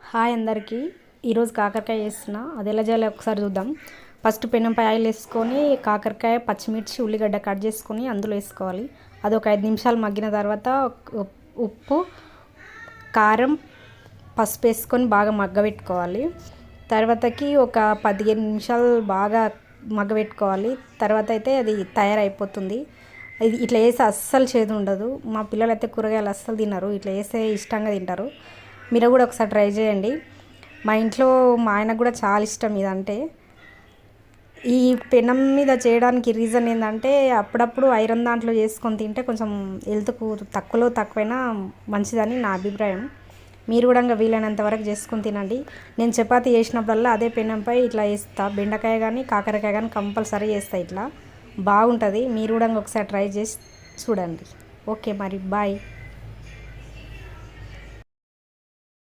Hi అందరికీ. ఈరోజు కాకరకాయ చేస్తున్నా. అది ఎలా చేయాలో ఒకసారి చూద్దాం. ఫస్ట్ పెనంపై ఆయిల్ వేసుకొని కాకరకాయ, పచ్చిమిర్చి, ఉల్లిగడ్డ కట్ చేసుకొని అందులో వేసుకోవాలి. అది ఒక 5 నిమిషాలు మగ్గిన తర్వాత ఉప్పు, కారం, పసుపు వేసుకొని బాగా మగ్గబెట్టుకోవాలి. తర్వాతకి ఒక 15 నిమిషాలు బాగా మగ్గబెట్టుకోవాలి. తర్వాత అయితే అది తయారైపోతుంది. ఇది ఇట్లా వేస్తే అస్సలు చేదు ఉండదు. మా పిల్లలు అయితే కూరగాయలు అస్సలు తినరు, ఇట్లా వేస్తే ఇష్టంగా తింటారు. మీరు కూడా ఒకసారి ట్రై చేయండి. మా ఇంట్లో మా ఆయనకు కూడా చాలా ఇష్టం ఇదంటే. ఈ పెనం మీద చేయడానికి రీజన్ ఏంటంటే అప్పుడప్పుడు ఐరన్ దాంట్లో చేసుకొని తింటే కొంచెం హెల్త్కు తక్కువైనా మంచిదని నా అభిప్రాయం. మీరు కూడా వీలైనంత వరకు చేసుకొని తినండి. నేను చపాతీ చేసినప్పుడల్లా అదే పెనంపై ఇట్లా వేస్తా. బెండకాయ కానీ కాకరకాయ కానీ కంపల్సరీ వేస్తా. ఇట్లా బాగుంటుంది. మీరు కూడా ఒకసారి ట్రై చేసి చూడండి. ఓకే మరి బాయ్.